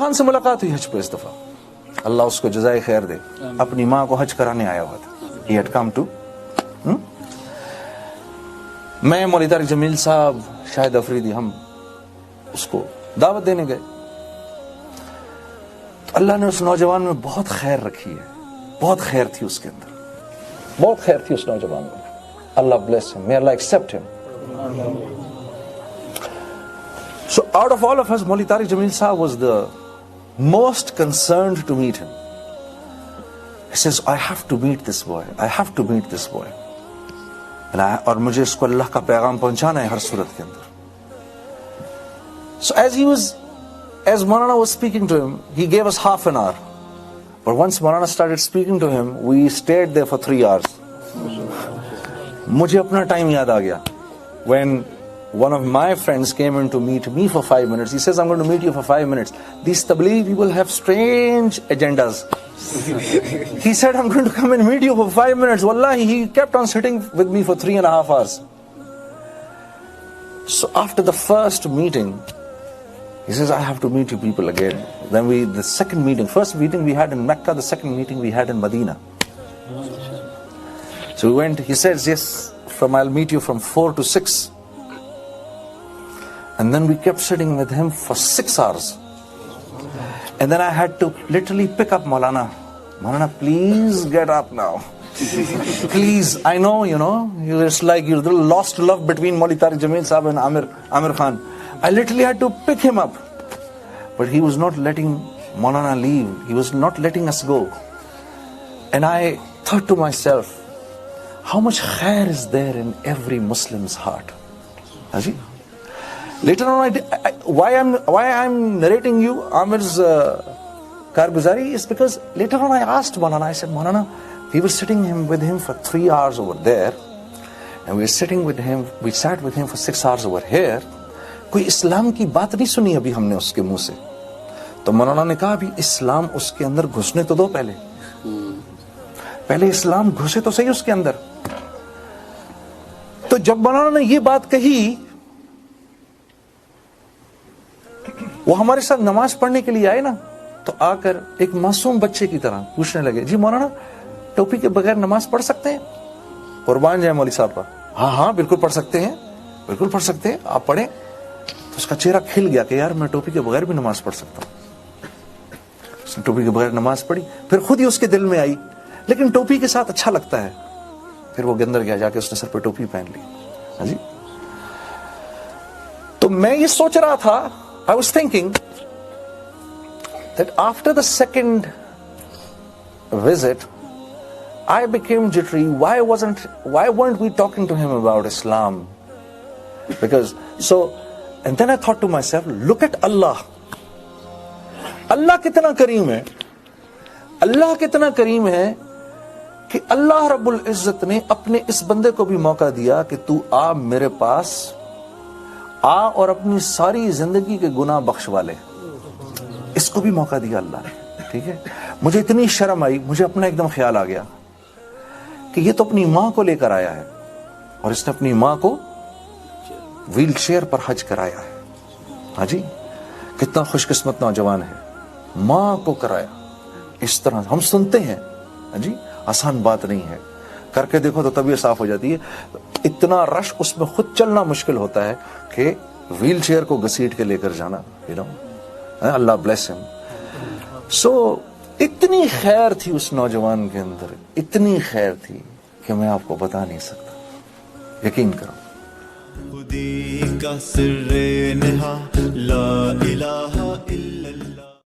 خان سے ملاقات ہوئی حج پہ اس دفعہ, اللہ اس کو جزائے خیر دے, اپنی ماں کو حج کرانے آیا ہوا تھا. He had come to میں مولوی طارق جمیل صاحب, شاہد افریدی, ہم اس کو دعوت دینے گئے. تو اللہ نے اس نوجوان میں بہت خیر رکھی ہے, بہت خیر تھی اس کے اندر, بہت خیر تھی اس نوجوان میں. اللہ bless him, may Allah accept him. So out of all of us, Mawlana Tariq Jamil Sahab was the most concerned to meet him. He says, I have to meet this boy, I have to meet this boy. اور مجھے اس کو اللہ کا پیغام پہنچانا ہے ہر صورت کے اندر. So as Maulana was speaking to him, he gave us half an hour. But once Maulana started speaking to him, we stayed there for 3 hours. مجھے اپنا ٹائم یاد آ گیا. When one of my friends came in to meet me for 5 minutes, he says, I'm going to meet you for 5 minutes. These tabligh people have strange agendas. He said, I'm going to come and meet you for 5 minutes. Wallahi, he kept on sitting with me for 3.5 hours. So after the first meeting, he says, I have to meet you people again. Then the second meeting, first meeting we had in Mecca, the second meeting we had in Medina. So we went, he says, yes, I'll meet you from 4 to 6. And then we kept sitting with him for 6 hours. And then I had to literally pick up Maulana. Maulana, please get up now. Please, I know, it's like you lost love between Mawlana Tariq Jamil Sahab and Aamir Khan. I literally had to pick him up. But he was not letting Maulana leave. He was not letting us go. And I thought to myself, how much khair is there in every Muslim's heart? Haji? Later on, why I'm narrating you Aamir's Karguzari is because later on I asked Maulana, I said, Maulana, we were sitting with him for 3 hours over there, and we sat with him for 6 hours over here. کوئی اسلام کی بات نہیں سنی ابھی ہم نے اس کے منہ سے. تو مولانا نے کہا ابھی اسلام اس کے اندر گھسنے تو دو, پہلے اسلام گھسے تو صحیح اس کے اندر. تو جب مولانا نے یہ بات کہی, وہ ہمارے ساتھ نماز پڑھنے کے لیے آئے نا, تو آ کر ایک معصوم بچے کی طرح پوچھنے لگے, جی مولانا ٹوپی کے بغیر نماز پڑھ سکتے ہیں؟ قربان جائے مولوی صاحب کا, ہاں بالکل پڑھ سکتے ہیں, بالکل پڑھ سکتے ہیں, آپ پڑھیں. تو اس کا چہرہ کھل گیا کہ یار میں ٹوپی کے بغیر بھی نماز پڑھ سکتا ہوں. اس نے ٹوپی کے بغیر نماز پڑھی, پھر خود ہی اس کے دل میں آئی لیکن ٹوپی کے ساتھ اچھا لگتا ہے. پھر وہ اندر گیا, جا کے اس نے سر پہ ٹوپی پہن لی. ہاں جی. تو میں یہ سوچ رہا تھا, I was thinking that after the second visit, I became jittery. Why weren't we talking to him about Islam? And then I thought to myself, look at Allah. اللہ کتنا کریم ہے, اللہ کتنا کریم ہے کہ اللہ رب العزت نے اپنے اس بندے کو بھی موقع دیا کہ تو آ میرے پاس آ اور اپنی ساری زندگی کے گناہ بخشوا لے. اس کو بھی موقع دیا اللہ نے. ٹھیک ہے, مجھے اتنی شرم آئی, مجھے اپنا ایک دم خیال آ گیا کہ یہ تو اپنی ماں کو لے کر آیا ہے اور اس نے اپنی ماں کو ویل چیئر پر حج کرایا ہے. ہاں جی, کتنا خوش قسمت نوجوان ہے, ماں کو کرایا اس طرح. ہم سنتے ہیں, ہاں جی, آسان بات نہیں ہے, کر کے دیکھو تو طبیعت صاف ہو جاتی ہے. اتنا رش, اس میں خود چلنا مشکل ہوتا ہے کہ ویل چیئر کو گھسیٹ کے لے کر جانا. اللہ بلیس ہم. سو اتنی خیر تھی اس نوجوان کے اندر, اتنی خیر تھی کہ میں آپ کو بتا نہیں سکتا. یقین کرو. خودی کا سر نہا لا الہ الا اللہ.